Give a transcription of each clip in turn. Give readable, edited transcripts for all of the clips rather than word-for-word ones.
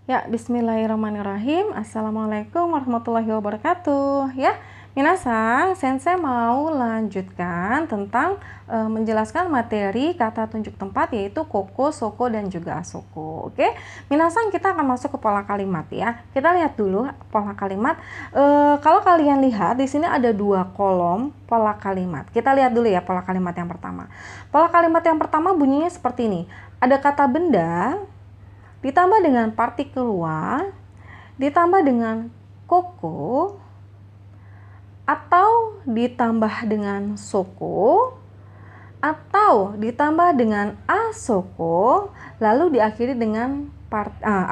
Ya, bismillahirrahmanirrahim. Assalamualaikum warahmatullahi wabarakatuh. Ya, minasan, sensei mau lanjutkan tentang menjelaskan materi kata tunjuk tempat yaitu koko, soko, dan juga asoko. Oke, minasan kita akan masuk ke pola kalimat ya. Kita lihat dulu pola kalimat. Kalau kalian lihat di sini ada dua kolom pola kalimat. Kita lihat dulu ya pola kalimat yang pertama. Pola kalimat yang pertama bunyinya seperti ini. Ada kata benda ditambah dengan partikel wa, ditambah dengan koko, atau ditambah dengan soko, atau ditambah dengan asoko, lalu diakhiri dengan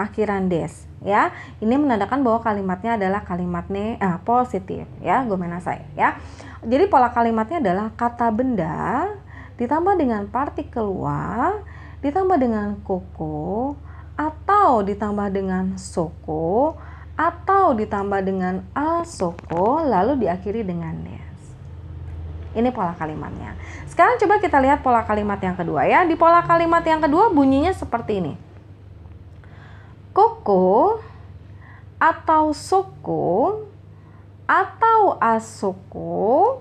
akhiran des. Ya, ini menandakan bahwa kalimatnya adalah kalimatnya positif. Ya, gomenasai. Ya, jadi pola kalimatnya adalah kata benda ditambah dengan partikel wa, ditambah dengan koko, atau ditambah dengan soko, atau ditambah dengan asoko, lalu diakhiri dengan des. Ini pola kalimatnya. Sekarang coba kita lihat pola kalimat yang kedua ya. Di pola kalimat yang kedua bunyinya seperti ini. Koko atau soko atau asoko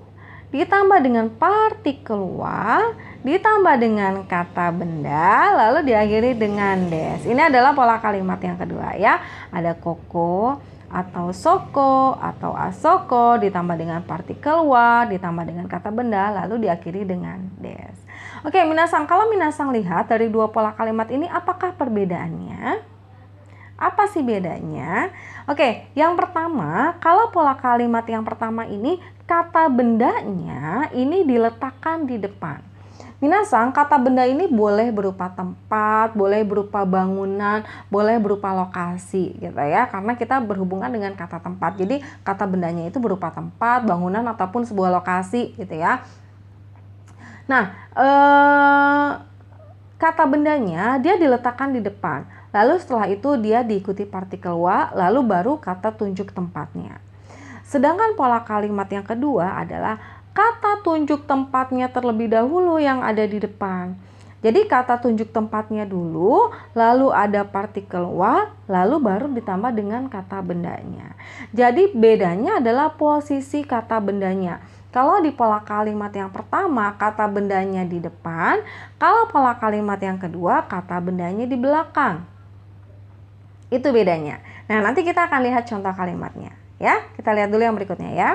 ditambah dengan partikel wa, ditambah dengan kata benda, lalu diakhiri dengan des. Ini adalah pola kalimat yang kedua ya. Ada koko atau soko atau asoko ditambah dengan partikel wa, ditambah dengan kata benda, lalu diakhiri dengan des. Oke, minasang, kalau minasang lihat dari dua pola kalimat ini, apakah perbedaannya? Apa sih bedanya? Oke, yang pertama, kalau pola kalimat yang pertama ini kata bendanya ini diletakkan di depan. Minasang, kata benda ini boleh berupa tempat, boleh berupa bangunan, boleh berupa lokasi gitu ya. Karena kita berhubungan dengan kata tempat. Jadi kata bendanya itu berupa tempat, bangunan ataupun sebuah lokasi gitu ya. Nah, kata bendanya dia diletakkan di depan. Lalu setelah itu dia diikuti partikel wa, lalu baru kata tunjuk tempatnya. Sedangkan pola kalimat yang kedua adalah kata tunjuk tempatnya terlebih dahulu yang ada di depan. Jadi kata tunjuk tempatnya dulu, lalu ada partikel wa, lalu baru ditambah dengan kata bendanya. Jadi bedanya adalah posisi kata bendanya. Kalau di pola kalimat yang pertama kata bendanya di depan, kalau pola kalimat yang kedua kata bendanya di belakang. Itu bedanya. Nah, nanti kita akan lihat contoh kalimatnya ya. Kita lihat dulu yang berikutnya ya.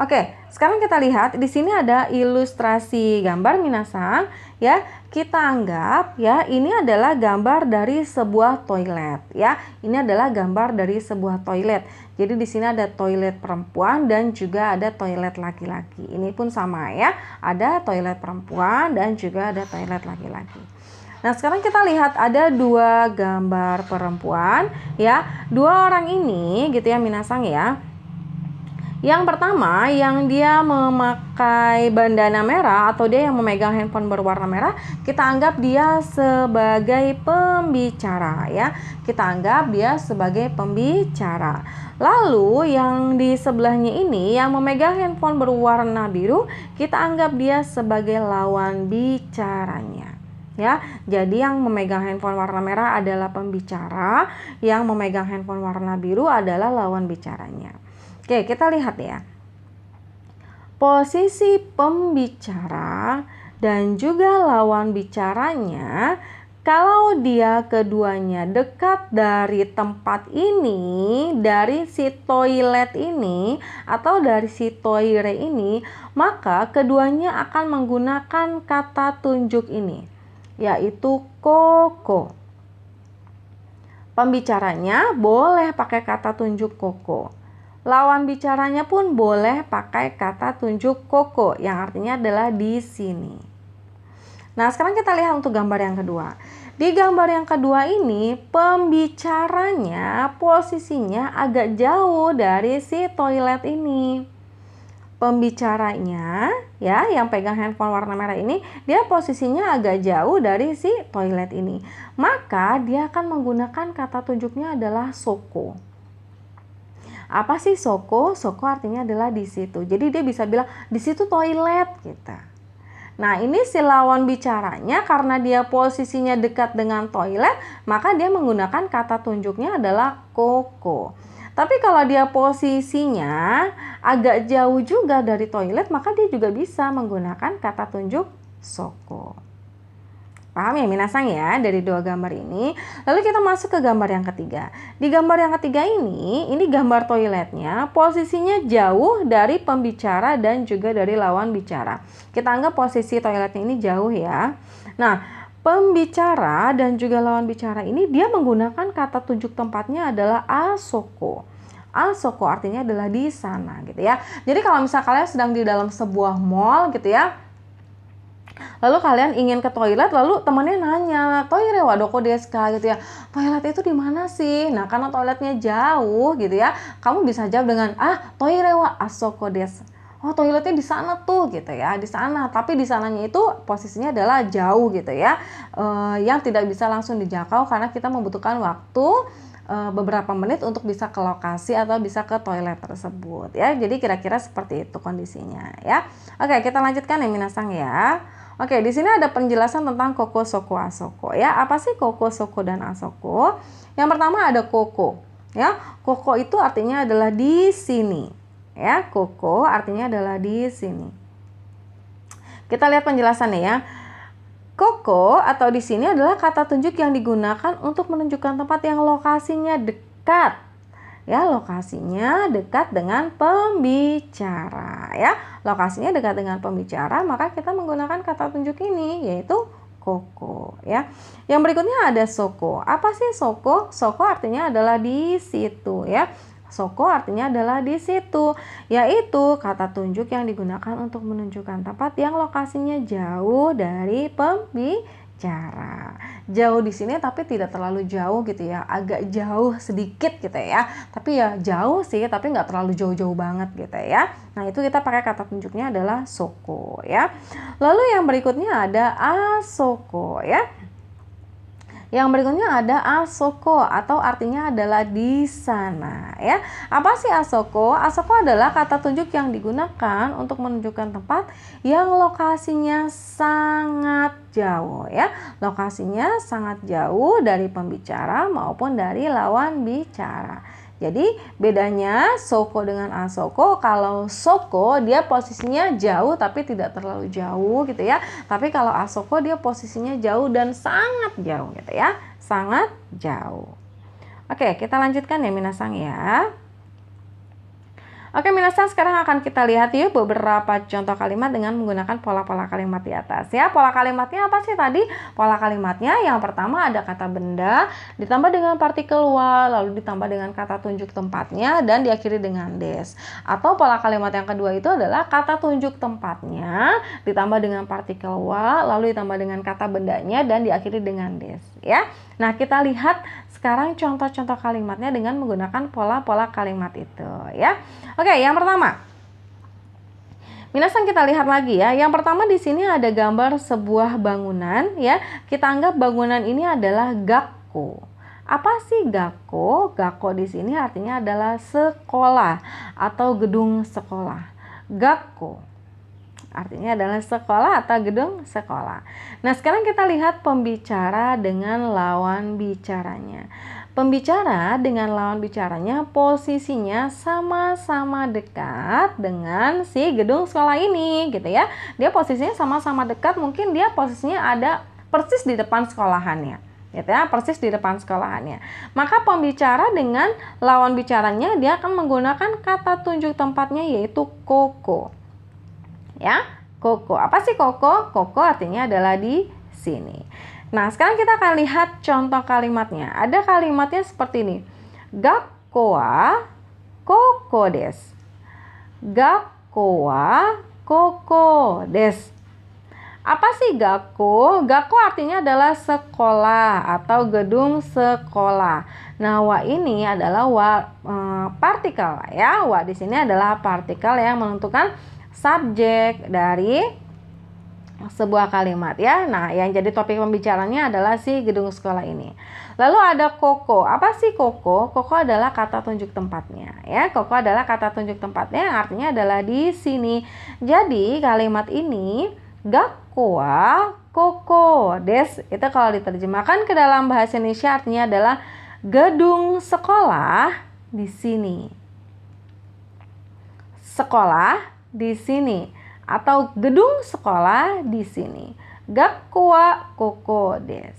Oke, sekarang kita lihat di sini ada ilustrasi gambar minasang ya. Kita anggap ya ini adalah gambar dari sebuah toilet ya. Ini adalah gambar dari sebuah toilet. Jadi di sini ada toilet perempuan dan juga ada toilet laki-laki. Ini pun sama ya. Ada toilet perempuan dan juga ada toilet laki-laki. Nah, sekarang kita lihat ada dua gambar perempuan ya. Dua orang ini gitu ya minasang ya. Yang pertama yang dia memakai bandana merah atau dia yang memegang handphone berwarna merah, kita anggap dia sebagai pembicara ya. Kita anggap dia sebagai pembicara. Lalu yang di sebelahnya ini yang memegang handphone berwarna biru, kita anggap dia sebagai lawan bicaranya. Ya, jadi yang memegang handphone warna merah adalah pembicara, yang memegang handphone warna biru adalah lawan bicaranya. Oke, kita lihat ya. Posisi pembicara dan juga lawan bicaranya, kalau dia keduanya dekat dari tempat ini, dari si toilet ini atau dari si toire ini, maka keduanya akan menggunakan kata tunjuk ini, yaitu koko. Pembicaranya boleh pakai kata tunjuk koko. Lawan bicaranya pun boleh pakai kata tunjuk koko, yang artinya adalah di sini. Nah, sekarang kita lihat untuk gambar yang kedua. Di gambar yang kedua ini, pembicaranya posisinya agak jauh dari si toilet ini. Pembicaranya ya yang pegang handphone warna merah ini, dia posisinya agak jauh dari si toilet ini. Maka dia akan menggunakan kata tunjuknya adalah soko. Apa sih soko? Soko artinya adalah di situ. Jadi dia bisa bilang di situ toilet gitu. Nah, ini si lawan bicaranya karena dia posisinya dekat dengan toilet, maka dia menggunakan kata tunjuknya adalah koko. Tapi kalau dia posisinya agak jauh juga dari toilet, maka dia juga bisa menggunakan kata tunjuk soko. Paham ya minasang ya dari dua gambar ini. Lalu kita masuk ke gambar yang ketiga. Di gambar yang ketiga ini gambar toiletnya, posisinya jauh dari pembicara dan juga dari lawan bicara. Kita anggap posisi toiletnya ini jauh ya. Nah, pembicara dan juga lawan bicara ini dia menggunakan kata tunjuk tempatnya adalah asoko. Asoko artinya adalah di sana gitu ya. Jadi kalau misalnya kalian sedang di dalam sebuah mall gitu ya, lalu kalian ingin ke toilet, lalu temannya nanya, "Toire wa doko desu ka?" gitu ya. Toilet itu di mana sih? Nah, karena toiletnya jauh gitu ya, kamu bisa jawab dengan, "Toire wa asoko desu." Oh, toiletnya di sana tuh gitu ya, di sana. Tapi di sananya itu posisinya adalah jauh gitu ya, yang tidak bisa langsung dijangkau karena kita membutuhkan waktu beberapa menit untuk bisa ke lokasi atau bisa ke toilet tersebut ya. Jadi kira-kira seperti itu kondisinya ya. Oke, kita lanjutkan ya minasang ya. Oke, di sini ada penjelasan tentang koko, soko, asoko ya. Apa sih koko, soko, dan asoko? Yang pertama ada koko ya. Koko itu artinya adalah di sini ya. Koko artinya adalah di sini. Kita lihat penjelasannya ya. Koko atau di sini adalah kata tunjuk yang digunakan untuk menunjukkan tempat yang lokasinya dekat. Ya, lokasinya dekat dengan pembicara ya. Lokasinya dekat dengan pembicara, maka kita menggunakan kata tunjuk ini yaitu koko ya. Yang berikutnya ada soko. Apa sih soko? Soko artinya adalah di situ ya. Soko artinya adalah di situ, yaitu kata tunjuk yang digunakan untuk menunjukkan tempat yang lokasinya jauh dari pembicara. Jauh di sini tapi tidak terlalu jauh gitu ya, agak jauh sedikit gitu ya. Tapi ya jauh sih, tapi nggak terlalu jauh-jauh banget gitu ya. Nah, itu kita pakai kata tunjuknya adalah soko ya. Lalu yang berikutnya ada asoko ya. Yang berikutnya ada asoko atau artinya adalah di sana ya. Apa sih asoko? Asoko adalah kata tunjuk yang digunakan untuk menunjukkan tempat yang lokasinya sangat jauh ya. Lokasinya sangat jauh dari pembicara maupun dari lawan bicara. Jadi bedanya soko dengan asoko, kalau soko dia posisinya jauh tapi tidak terlalu jauh gitu ya. Tapi kalau asoko dia posisinya jauh dan sangat jauh gitu ya. Sangat jauh. Oke, kita lanjutkan ya minasang ya. Oke minasang, sekarang akan kita lihat yuk beberapa contoh kalimat dengan menggunakan pola-pola kalimat di atas ya. Pola kalimatnya apa sih tadi? Pola kalimatnya yang pertama ada kata benda ditambah dengan partikel wa, lalu ditambah dengan kata tunjuk tempatnya dan diakhiri dengan des. Atau pola kalimat yang kedua itu adalah kata tunjuk tempatnya ditambah dengan partikel wa, lalu ditambah dengan kata bendanya dan diakhiri dengan des ya. Nah, kita lihat sekarang contoh-contoh kalimatnya dengan menggunakan pola-pola kalimat itu ya. Oke, yang pertama. Minasang kita lihat lagi ya. Yang pertama di sini ada gambar sebuah bangunan ya. Kita anggap bangunan ini adalah gakko. Apa sih gakko? Gakko di sini artinya adalah sekolah atau gedung sekolah. Gakko artinya adalah sekolah atau gedung sekolah. Nah, sekarang kita lihat pembicara dengan lawan bicaranya. Pembicara dengan lawan bicaranya posisinya sama-sama dekat dengan si gedung sekolah ini gitu ya. Dia posisinya sama-sama dekat, mungkin dia posisinya ada persis di depan sekolahannya. Gitu ya, persis di depan sekolahannya. Maka pembicara dengan lawan bicaranya dia akan menggunakan kata tunjuk tempatnya yaitu koko. Ya, koko. Apa sih koko? Koko artinya adalah di sini. Nah, sekarang kita akan lihat contoh kalimatnya. Ada kalimatnya seperti ini. Gakko wa koko desu. Gakko wa koko desu. Apa sih gakko? Gakko artinya adalah sekolah atau gedung sekolah. Nah, wa ini adalah partikel ya. Wa di sini adalah partikel yang menentukan subjek dari sebuah kalimat ya. Nah, yang jadi topik pembicaranya adalah si gedung sekolah ini. Lalu ada koko. Apa sih koko? Koko adalah kata tunjuk tempatnya ya. Koko adalah kata tunjuk tempatnya yang artinya adalah di sini. Jadi kalimat ini Gakko koko des. Itu kalau diterjemahkan ke dalam bahasa Indonesia artinya adalah gedung sekolah di sini. Sekolah di sini atau gedung sekolah di sini. Gakko koko des.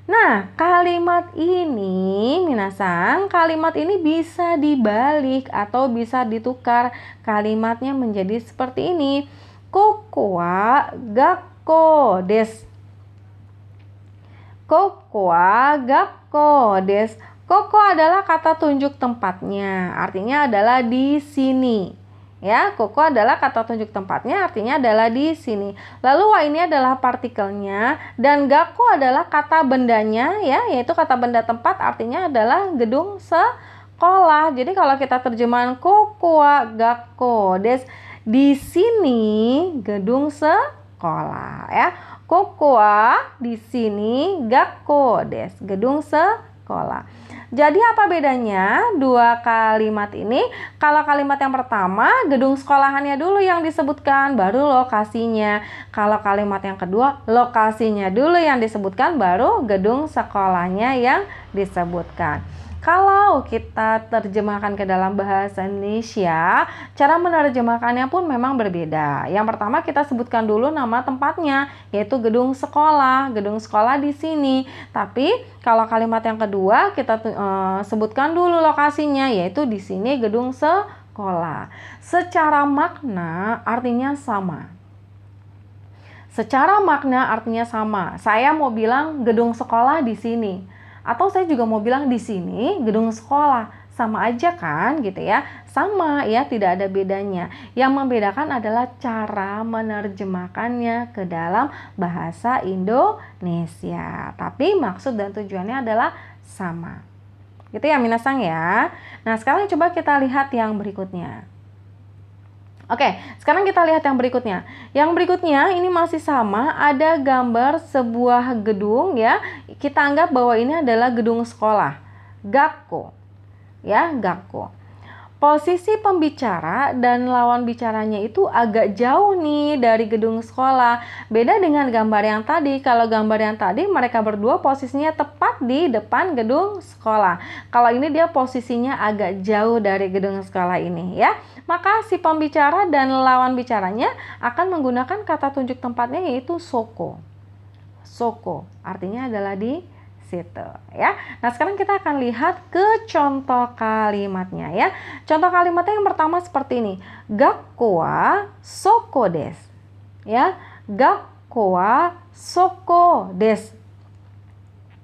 Nah, kalimat ini, minasan, kalimat ini bisa dibalik atau bisa ditukar. Kalimatnya menjadi seperti ini. Koko wa gakko desu. Koko wa gakko desu. Koko adalah kata tunjuk tempatnya, artinya adalah di sini. Ya, koko adalah kata tunjuk tempatnya, artinya adalah di sini. Lalu wa ini adalah partikelnya dan gakko adalah kata bendanya, ya, yaitu kata benda tempat, artinya adalah gedung sekolah. Jadi kalau kita terjemahan koko wa gakko desu, di sini gedung sekolah, ya. Koko wa di sini gakko desu, gedung sekolah. Jadi apa bedanya dua kalimat ini? Kalau kalimat yang pertama, gedung sekolahannya dulu yang disebutkan, baru lokasinya. Kalau kalimat yang kedua, lokasinya dulu yang disebutkan, baru gedung sekolahnya yang disebutkan. Kalau kita terjemahkan ke dalam bahasa Indonesia, cara menerjemahkannya pun memang berbeda. Yang pertama kita sebutkan dulu nama tempatnya, yaitu gedung sekolah di sini. Tapi kalau kalimat yang kedua kita sebutkan dulu lokasinya, yaitu di sini gedung sekolah. Secara makna artinya sama. Secara makna artinya sama. Saya mau bilang gedung sekolah di sini. Atau saya juga mau bilang di sini gedung sekolah, sama aja kan gitu ya, sama ya, tidak ada bedanya. Yang membedakan adalah cara menerjemahkannya ke dalam bahasa Indonesia, tapi maksud dan tujuannya adalah sama gitu ya minasang ya. Nah sekarang coba kita lihat yang berikutnya. Oke, sekarang kita lihat yang berikutnya. Yang berikutnya ini masih sama, ada gambar sebuah gedung ya. Kita anggap bahwa ini adalah gedung sekolah. Gakko. Ya, gakko. Posisi pembicara dan lawan bicaranya itu agak jauh nih dari gedung sekolah. Beda dengan gambar yang tadi. Kalau gambar yang tadi mereka berdua posisinya tepat di depan gedung sekolah. Kalau ini dia posisinya agak jauh dari gedung sekolah ini ya. Maka si pembicara dan lawan bicaranya akan menggunakan kata tunjuk tempatnya yaitu soko. Soko artinya adalah di situ ya. Nah sekarang kita akan lihat ke contoh kalimatnya ya. Contoh kalimatnya yang pertama seperti ini. Gakko wa soko desu. Ya, gakko wa soko desu.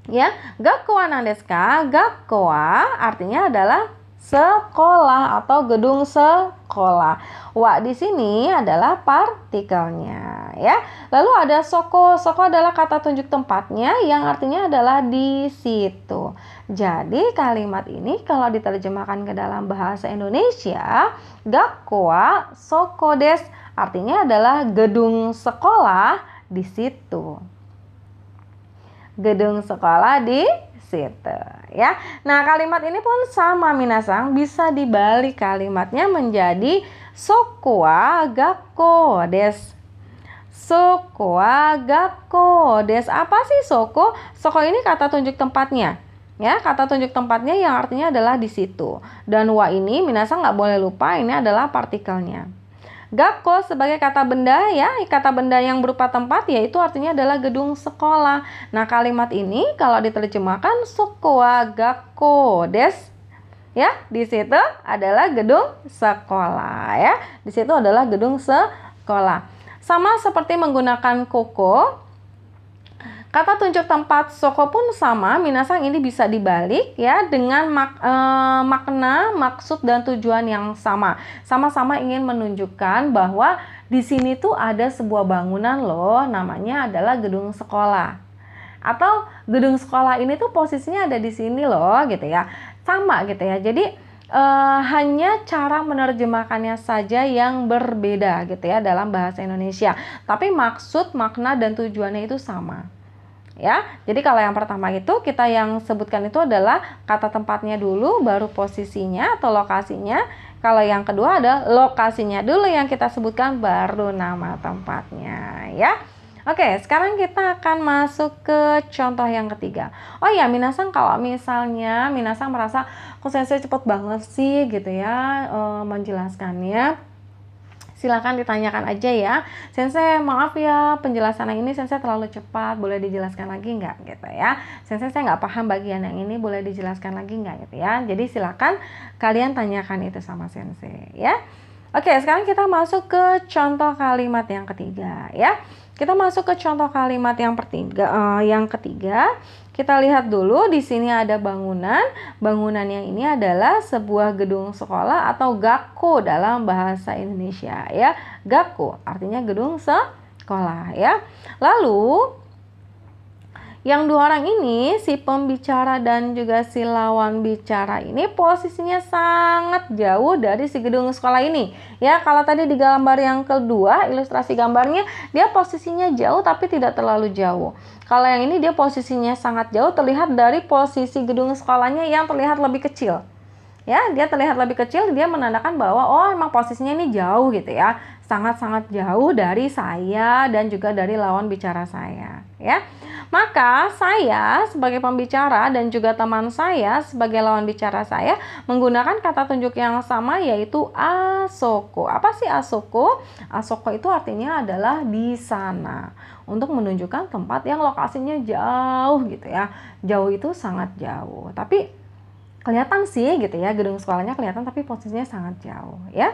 Ya, gakko wa nan desu ka? Gakko wa artinya adalah sekolah atau gedung sekolah. Wa di sini adalah partikelnya ya. Lalu ada soko. Soko adalah kata tunjuk tempatnya yang artinya adalah di situ. Jadi kalimat ini kalau diterjemahkan ke dalam bahasa Indonesia, gakko wa soko desu artinya adalah gedung sekolah di situ. Gedung sekolah di situ ya. Nah, kalimat ini pun sama minasang, bisa dibalik kalimatnya menjadi soko wa gakko desu. Soko wa gakko desu. Apa sih soko? Soko ini kata tunjuk tempatnya. Ya, kata tunjuk tempatnya yang artinya adalah di situ. Dan wa ini minasang nggak boleh lupa, ini adalah partikelnya. Gakko sebagai kata benda ya, kata benda yang berupa tempat yaitu artinya adalah gedung sekolah. Nah, kalimat ini kalau diterjemahkan soko wa gakko desu. Ya, di situ adalah gedung sekolah ya. Di situ adalah gedung sekolah. Sama seperti menggunakan koko. Kata tunjuk tempat soko pun sama, minasang ini bisa dibalik ya dengan makna, maksud dan tujuan yang sama. Sama-sama ingin menunjukkan bahwa di sini tuh ada sebuah bangunan loh, namanya adalah gedung sekolah. Atau gedung sekolah ini tuh posisinya ada di sini loh gitu ya. Sama gitu ya. Jadi hanya cara menerjemahkannya saja yang berbeda gitu ya dalam bahasa Indonesia. Tapi maksud, makna dan tujuannya itu sama. Ya, jadi kalau yang pertama itu kita yang sebutkan itu adalah kata tempatnya dulu, baru posisinya atau lokasinya. Kalau yang kedua ada lokasinya dulu yang kita sebutkan, baru nama tempatnya ya. Oke, sekarang kita akan masuk ke contoh yang ketiga. Oh ya, minasang, kalau misalnya minasang merasa kok sensei cepet banget sih gitu ya menjelaskannya, silakan ditanyakan aja ya. Sensei, maaf ya penjelasan yang ini sensei terlalu cepat, boleh dijelaskan lagi nggak gitu ya. Sensei, saya nggak paham bagian yang ini, boleh dijelaskan lagi nggak gitu ya. Jadi silakan kalian tanyakan itu sama sensei ya. Oke, sekarang kita masuk ke contoh kalimat yang ketiga ya. Kita masuk ke contoh kalimat yang ketiga. Kita lihat dulu, di sini ada bangunan. Bangunan yang ini adalah sebuah gedung sekolah atau gakko dalam bahasa Indonesia ya. Gakko artinya gedung sekolah ya. Lalu yang dua orang ini, si pembicara dan juga si lawan bicara ini posisinya sangat jauh dari si gedung sekolah ini. Ya, kalau tadi di gambar yang kedua, ilustrasi gambarnya, dia posisinya jauh tapi tidak terlalu jauh. Kalau yang ini dia posisinya sangat jauh, terlihat dari posisi gedung sekolahnya yang terlihat lebih kecil. Ya, dia terlihat lebih kecil, dia menandakan bahwa oh emang posisinya ini jauh gitu ya. Sangat-sangat jauh dari saya dan juga dari lawan bicara saya, ya. Maka saya sebagai pembicara dan juga teman saya sebagai lawan bicara saya menggunakan kata tunjuk yang sama, yaitu asoko. Apa sih asoko? Asoko itu artinya adalah di sana, untuk menunjukkan tempat yang lokasinya jauh gitu ya. Jauh itu sangat jauh, tapi kelihatan sih gitu ya, gedung sekolahnya kelihatan tapi posisinya sangat jauh ya.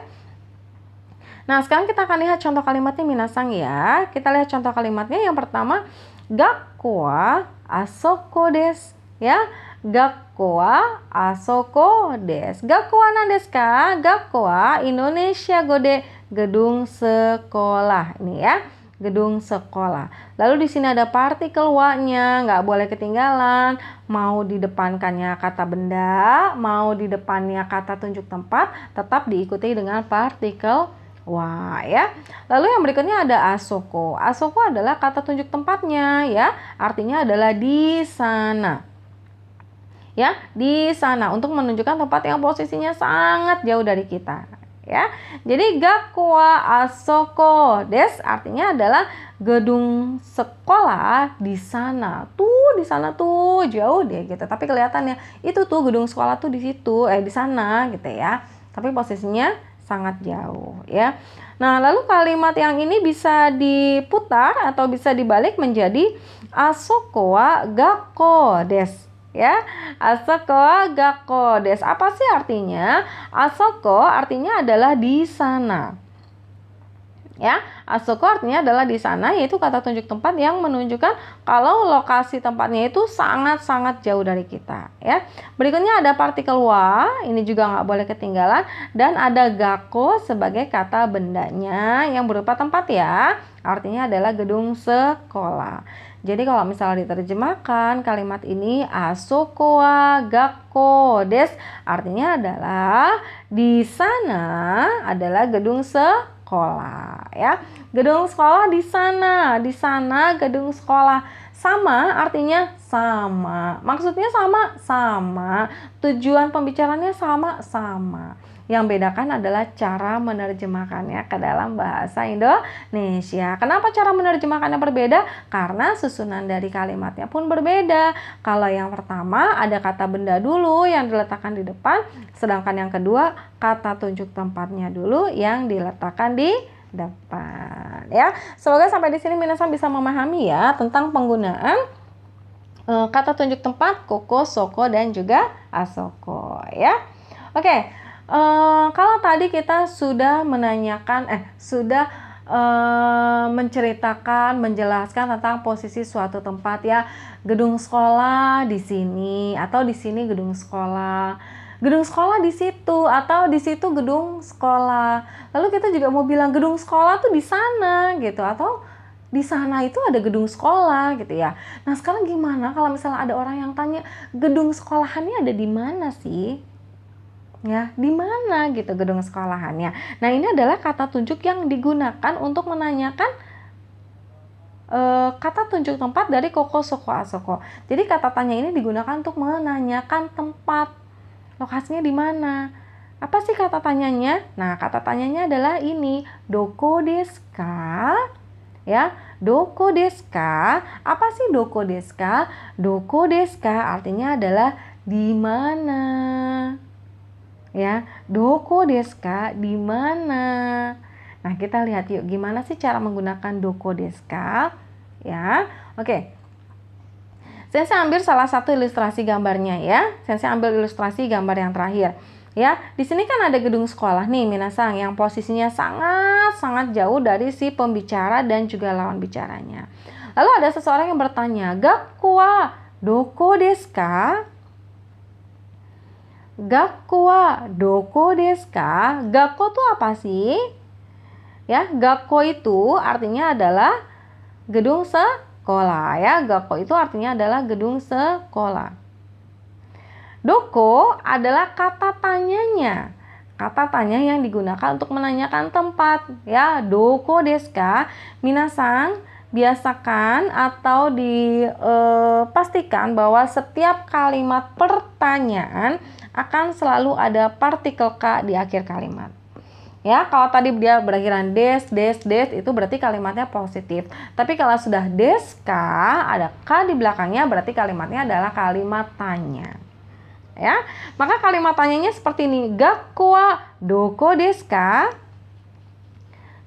Nah, sekarang kita akan lihat contoh kalimatnya minasang ya. Kita lihat contoh kalimatnya. Yang pertama, gakko wa asoko desu ya. Gakko wa asoko desu. Gakko wa nan desu ka? Gakko wa Indonesia gode, gedung sekolah. Ini ya, gedung sekolah. Lalu di sini ada partikel wa-nya, nggak boleh ketinggalan. Mau di depankannya kata benda, mau di depannya kata tunjuk tempat, tetap diikuti dengan partikel wa ya. Lalu yang berikutnya ada asoko. Asoko adalah kata tunjuk tempatnya ya. Artinya adalah di sana. Ya, di sana, untuk menunjukkan tempat yang posisinya sangat jauh dari kita. Ya, jadi gakko wa asoko desu artinya adalah gedung sekolah di sana. Tuh, di sana tuh jauh deh gitu. Tapi kelihatannya itu tuh gedung sekolah tuh di situ, di sana gitu ya. Tapi posisinya sangat jauh ya. Nah, lalu kalimat yang ini bisa diputar atau bisa dibalik menjadi asoko wa gakko desu. Ya, asoko wa gakko desu. Apa sih artinya? Asoko artinya adalah di sana. Ya, asoko artinya adalah di sana, yaitu kata tunjuk tempat yang menunjukkan kalau lokasi tempatnya itu sangat-sangat jauh dari kita. Ya, berikutnya ada partikel wa, ini juga nggak boleh ketinggalan, dan ada gakko sebagai kata bendanya yang berupa tempat ya, artinya adalah gedung sekolah. Jadi kalau misalnya diterjemahkan kalimat ini asoko wa gakko desu, artinya adalah di sana adalah gedung sekolah ya. Gedung sekolah di sana gedung sekolah. Sama artinya sama. Maksudnya sama. Tujuan pembicaranya sama. Yang bedakan adalah cara menerjemahkannya ke dalam bahasa Indonesia. Kenapa cara menerjemahkannya berbeda? Karena susunan dari kalimatnya pun berbeda. Kalau yang pertama ada kata benda dulu yang diletakkan di depan, sedangkan yang kedua kata tunjuk tempatnya dulu yang diletakkan di depan. Ya, semoga sampai di sini minasang bisa memahami ya tentang penggunaan kata tunjuk tempat koko, soko, dan juga asoko ya. Oke. Kalau tadi kita sudah menceritakan, menjelaskan tentang posisi suatu tempat ya, gedung sekolah di sini atau di sini gedung sekolah di situ atau di situ gedung sekolah. Lalu kita juga mau bilang gedung sekolah tuh di sana gitu, atau di sana itu ada gedung sekolah gitu ya. Nah, sekarang gimana kalau misalnya ada orang yang tanya gedung sekolahannya ada di mana sih? Ya, di mana gitu gedung sekolahannya. Nah, ini adalah kata tunjuk yang digunakan untuk menanyakan kata tunjuk tempat dari koko, soko, asoko. Jadi kata tanya ini digunakan untuk menanyakan tempat, lokasinya di mana. Apa sih kata tanyanya? Nah, kata tanyanya adalah ini, doko desu ka? Ya, doko desu ka? Apa sih doko desu ka? Doko desu ka artinya adalah di mana. Ya, doko desu ka? Di mana? Nah, kita lihat yuk gimana sih cara menggunakan doko desu ka? Ya, oke. Sensei ambil salah satu ilustrasi gambarnya ya. Sensei ambil ilustrasi gambar yang terakhir. Ya, di sini kan ada gedung sekolah nih, minasang, yang posisinya sangat jauh dari si pembicara dan juga lawan bicaranya. Lalu ada seseorang yang bertanya, "Gakko wa doko desu ka?" Gakko wa doko desu ka? Gakko itu apa sih? Ya, gakko itu artinya adalah gedung sekolah ya. Gakko itu artinya adalah gedung sekolah. Doko adalah kata tanyanya. Kata tanya yang digunakan untuk menanyakan tempat ya. Doko desu ka? Minasang biasakan atau dipastikan bahwa setiap kalimat pertanyaan akan selalu ada partikel ka di akhir kalimat. Ya, kalau tadi dia berakhiran des itu berarti kalimatnya positif. Tapi kalau sudah desu ka, ada ka di belakangnya, berarti kalimatnya adalah kalimat tanya. Ya, maka kalimat tanyanya seperti ini. Gakko wa doko desu ka?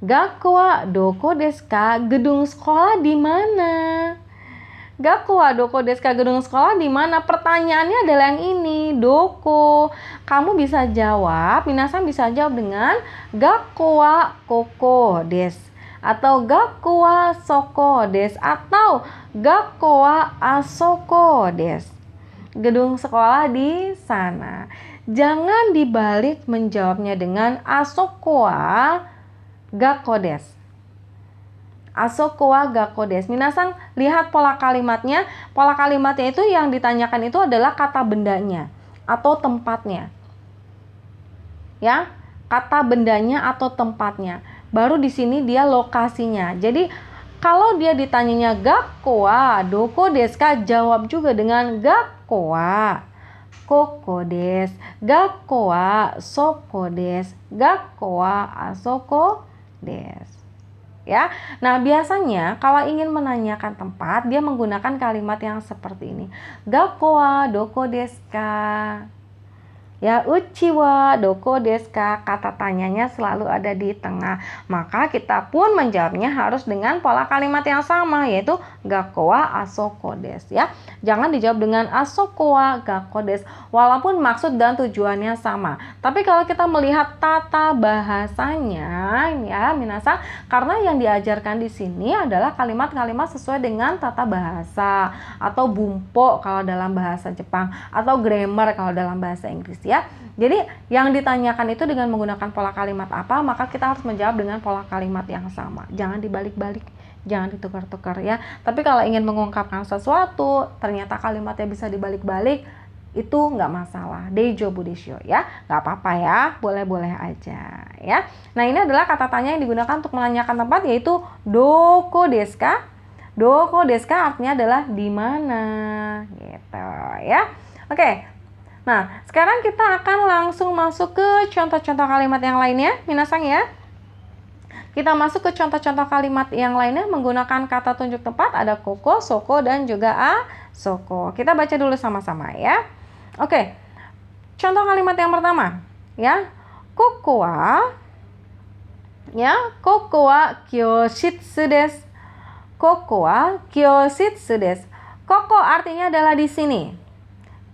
Gakko wa doko desu ka? Gedung sekolah di mana? Gakko wa doko desu ka? Gedung sekolah di mana? Pertanyaannya adalah yang ini, doko. Kamu bisa jawab, minasan bisa jawab dengan gakko wa koko desu, atau gakko wa soko desu, atau gakko wa asoko desu. Gedung sekolah di sana. Jangan dibalik menjawabnya dengan asoko wa gakko desu. Asoko wa gakko desu. Minasan lihat pola kalimatnya. Pola kalimatnya itu yang ditanyakan itu adalah kata bendanya atau tempatnya. Ya, kata bendanya atau tempatnya. Baru di sini dia lokasinya. Jadi kalau dia ditanyanya gakko wa doko desu ka, jawab juga dengan gakko wa koko desu, gakko wa soko desu, gakko wa asoko desu. Ya. Nah, biasanya kalau ingin menanyakan tempat, dia menggunakan kalimat yang seperti ini. Gakko wa doko desu ka? Ya, uchi wa doko desu ka? Kata tanyanya selalu ada di tengah. Maka kita pun menjawabnya harus dengan pola kalimat yang sama, yaitu gakko wa asoko desu ya. Jangan dijawab dengan asoko wa gakko desu walaupun maksud dan tujuannya sama. Tapi kalau kita melihat tata bahasanya ya, minasan, karena yang diajarkan di sini adalah kalimat-kalimat sesuai dengan tata bahasa atau bumpo kalau dalam bahasa Jepang, atau grammar kalau dalam bahasa Inggris ya. Jadi yang ditanyakan itu dengan menggunakan pola kalimat apa, maka kita harus menjawab dengan pola kalimat yang sama. Jangan dibalik-balik, jangan ditukar-tukar ya. Tapi kalau ingin mengungkapkan sesuatu, ternyata kalimatnya bisa dibalik-balik, itu nggak masalah. Deijo budisho ya, nggak apa-apa ya, boleh-boleh aja ya. Nah, ini adalah kata tanya yang digunakan untuk menanyakan tempat, yaitu doko desu ka? Doko desu ka artinya adalah di mana gitu ya. Oke. Nah, sekarang kita akan langsung masuk ke contoh-contoh kalimat yang lainnya, minasang ya. Kita masuk ke contoh-contoh kalimat yang lainnya menggunakan kata tunjuk tempat, ada koko, soko, dan juga asoko. Kita baca dulu sama-sama ya. Oke, contoh kalimat yang pertama ya. Koko wa kyoshitsu desu. Koko wa kyoshitsu desu. Koko artinya adalah di sini.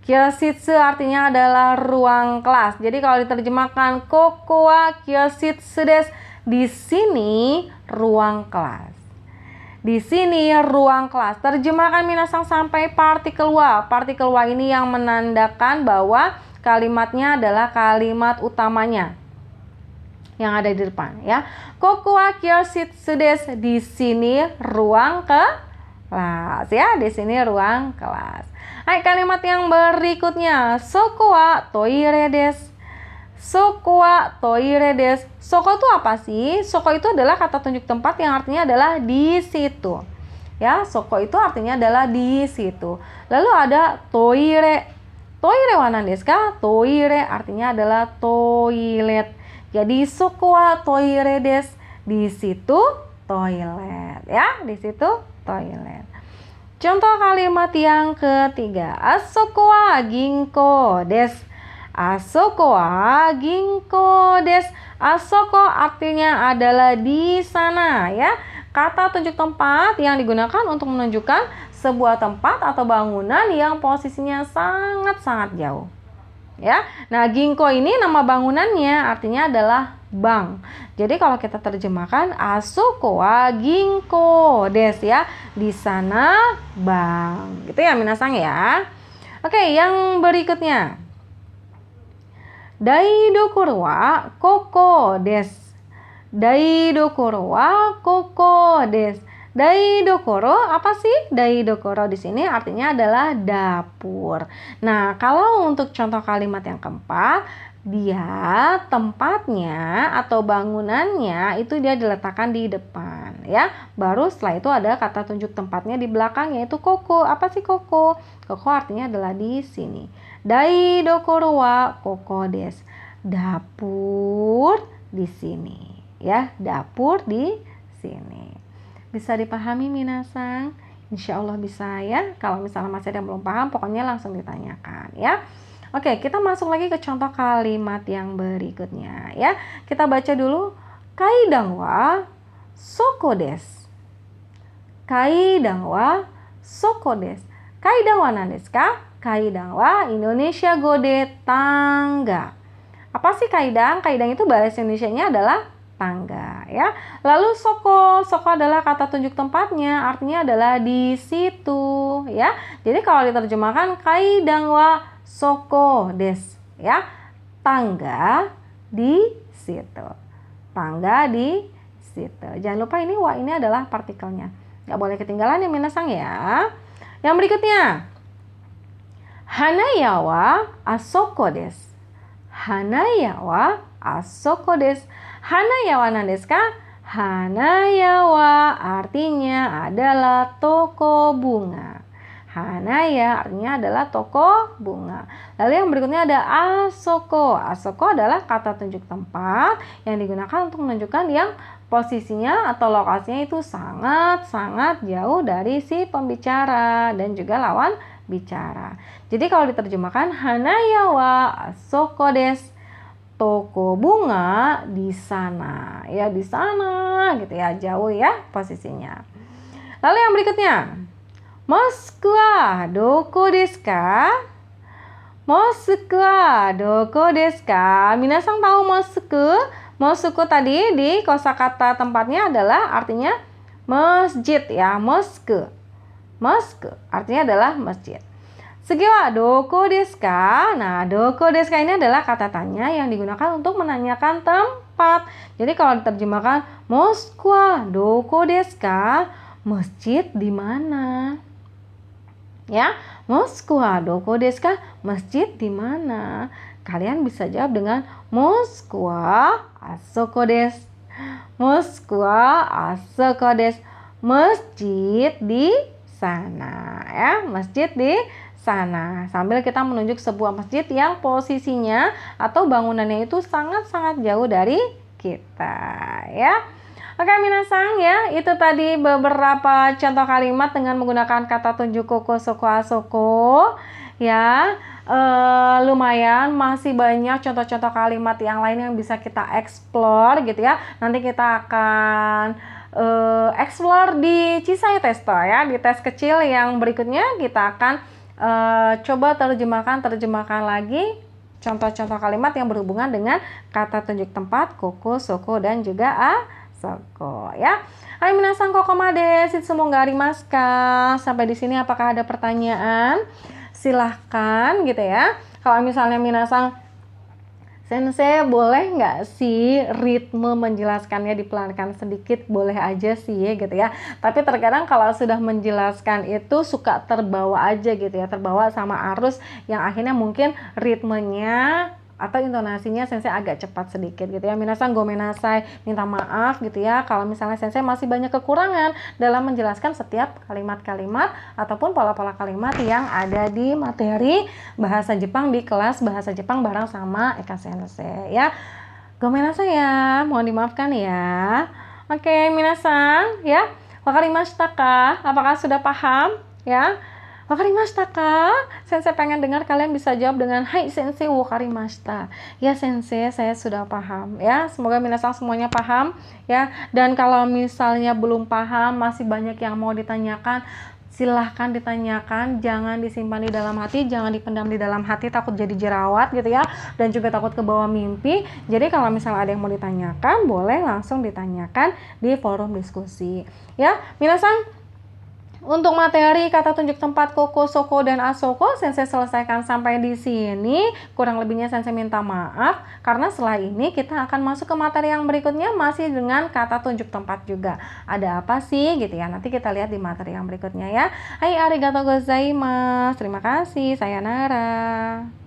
Kyoshitsu artinya adalah ruang kelas. Jadi kalau diterjemahkan koko wa kyoshitsu desu, di sini ruang kelas. Di sini ruang kelas. Terjemahkan minasang sampai partikel wa. Partikel wa ini yang menandakan bahwa kalimatnya adalah kalimat utamanya yang ada di depan ya. Koko wa kyoshitsu desu, di sini ruang kelas ya. Di sini ruang kelas. Hai, kalimat yang berikutnya, soko wa toire desu. Soko wa toire desu. Soko itu apa sih? Soko itu adalah kata tunjuk tempat yang artinya adalah di situ. Ya, soko itu artinya adalah di situ. Lalu ada toire. Toire wa nan desu ka? Toire artinya adalah toilet. Jadi soko wa toire desu. Di situ toilet ya, di situ toilet. Contoh kalimat yang ketiga, asoko wa ginko desu. Asoko wa ginko desu. Asoko artinya adalah di sana ya. Kata tunjuk tempat yang digunakan untuk menunjukkan sebuah tempat atau bangunan yang posisinya sangat-sangat jauh. Ya. Nah, ginko ini nama bangunannya artinya adalah bank. Jadi kalau kita terjemahkan asoko wa ginko desu ya, di sana bank. Gitu ya minasang ya. Oke, yang berikutnya. Daidokoro wa koko desu. Daidokoro wa koko desu. Daidokoro apa sih? Daidokoro di sini artinya adalah dapur. Nah, kalau untuk contoh kalimat yang keempat, dia tempatnya atau bangunannya itu dia diletakkan di depan ya. Baru setelah itu ada kata tunjuk tempatnya di belakang yaitu koko. Apa sih koko? Koko artinya adalah di sini. Daidokoro wa koko desu. Dapur di sini ya, dapur di sini. Bisa dipahami minasang? Insya Allah bisa ya. Kalau misalnya masih ada yang belum paham, pokoknya langsung ditanyakan ya. Oke, kita masuk lagi ke contoh kalimat yang berikutnya ya. Kita baca dulu. Kaidang wa soko desu. Kaidang wa soko desu. Kaidang wa nan desu ka? Kaidang wa Indonesia gode tangga. Apa sih kaidang? Kaidang itu bahasa Indonesianya adalah tangga ya. Lalu soko, soko adalah kata tunjuk tempatnya, artinya adalah di situ ya. Jadi kalau diterjemahkan kaidang wa soko desu ya, tangga di situ. Tangga di situ. Jangan lupa ini wa ini adalah partikelnya. Nggak boleh ketinggalan ya minasang ya. Yang berikutnya. Hanaya wa asoko desu. Hanaya wa asoko desu. Hanaya wa nan desu ka? Hanaya wa artinya adalah toko bunga. Hanaya artinya adalah toko bunga. Lalu yang berikutnya ada asoko. Asoko adalah kata tunjuk tempat yang digunakan untuk menunjukkan yang posisinya atau lokasinya itu sangat-sangat jauh dari si pembicara dan juga lawan bicara. Jadi kalau diterjemahkan hanaya wa asoko desu. Toko bunga di sana ya, di sana gitu ya, jauh ya posisinya. Lalu yang berikutnya, Mosku wa doko desu ka? Mosku wa doko desu ka? Minasang tahu Mosku? Mosku tadi di kosakata tempatnya adalah artinya masjid ya, Mosku. Mosku artinya adalah masjid. Segi wa doko desu ka? Nah, doko desu ka ini adalah kata tanya yang digunakan untuk menanyakan tempat. Jadi kalau diterjemahkan Mosku wa doko desu ka? Masjid di mana? Ya, Mosku wa doko desu ka? Masjid di mana? Kalian bisa jawab dengan Mosku wa asoko desu. Mosku wa asoko desu. Masjid di sana ya, masjid di sana. Sambil kita menunjuk sebuah masjid yang posisinya atau bangunannya itu sangat-sangat jauh dari kita ya. Oke minasang ya, itu tadi beberapa contoh kalimat dengan menggunakan kata tunjuk koko, soko, asoko ya. Lumayan, masih banyak contoh-contoh kalimat yang lain yang bisa kita explore gitu ya. Nanti kita akan explore di Cisai Testo ya, di tes kecil yang berikutnya kita akan coba terjemahkan lagi contoh-contoh kalimat yang berhubungan dengan kata tunjuk tempat koko, soko dan juga asoko ya. Hai minasang kokomade, shitsumo ga arimasu ka? Sampai di sini apakah ada pertanyaan? Silahkan gitu ya. Kalau misalnya minasang, Sensei boleh nggak sih ritme menjelaskannya dipelankan sedikit? Boleh aja sih ya gitu ya. Tapi terkadang kalau sudah menjelaskan itu suka terbawa aja gitu ya. Terbawa sama arus yang akhirnya mungkin ritmenya atau intonasinya sensei agak cepat sedikit gitu ya. Minasan gomenasai, minta maaf gitu ya kalau misalnya sensei masih banyak kekurangan dalam menjelaskan setiap kalimat-kalimat ataupun pola-pola kalimat yang ada di materi bahasa Jepang di kelas bahasa Jepang bareng sama Eka Sensei ya. Gomenasai ya, mohon dimaafkan ya. Oke, minasan ya. Wakarimashita ka? Apakah sudah paham ya? Wakarimashita ka? Sensei pengen dengar kalian bisa jawab dengan hai sensei wakarimashita. Ya sensei, saya sudah paham ya. Semoga minasan semuanya paham ya. Dan kalau misalnya belum paham, masih banyak yang mau ditanyakan, silahkan ditanyakan, jangan disimpan di dalam hati, jangan dipendam di dalam hati, takut jadi jerawat gitu ya, dan juga takut ke bawah mimpi. Jadi kalau misalnya ada yang mau ditanyakan, boleh langsung ditanyakan di forum diskusi ya. Minasan, untuk materi kata tunjuk tempat koko, soko, dan asoko, sensei selesaikan sampai di sini. Kurang lebihnya sensei minta maaf, karena setelah ini kita akan masuk ke materi yang berikutnya masih dengan kata tunjuk tempat juga. Ada apa sih gitu ya, nanti kita lihat di materi yang berikutnya ya. Hai, arigatou gozaimasu. Terima kasih, sayonara.